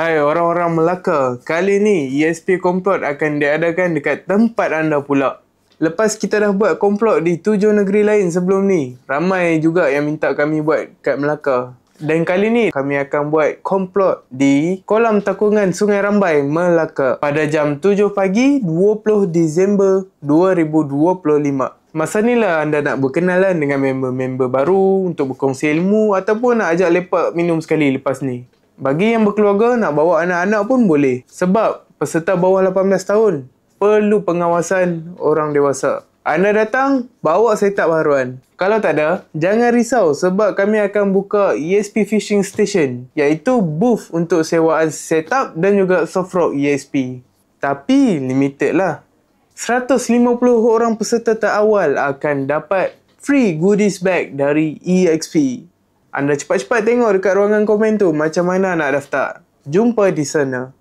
Hai orang-orang Melaka, kali ni ESP Komplot akan diadakan dekat tempat anda pula. Lepas kita dah buat komplot di 7 negeri lain sebelum ni, ramai juga yang minta kami buat kat Melaka. Dan kali ni kami akan buat komplot di kolam takungan Sungai Rambai, Melaka pada jam 7 pagi 20 Disember 2025. Masa ni lah anda nak berkenalan dengan member-member baru untuk berkongsi ilmu ataupun nak ajak lepak minum sekali lepas ni. Bagi yang berkeluarga nak bawa anak-anak pun boleh. Sebab peserta bawah 18 tahun perlu pengawasan orang dewasa. Anda datang, bawa setup haruan. Kalau tak ada, jangan risau sebab kami akan buka ESP Fishing Station, iaitu booth untuk sewaan setup dan juga soft rock ESP. Tapi limited lah. 150 orang peserta terawal akan dapat free goodies bag dari EXP. Anda cepat-cepat tengok dekat ruangan komen tu macam mana nak daftar. Jumpa di sana.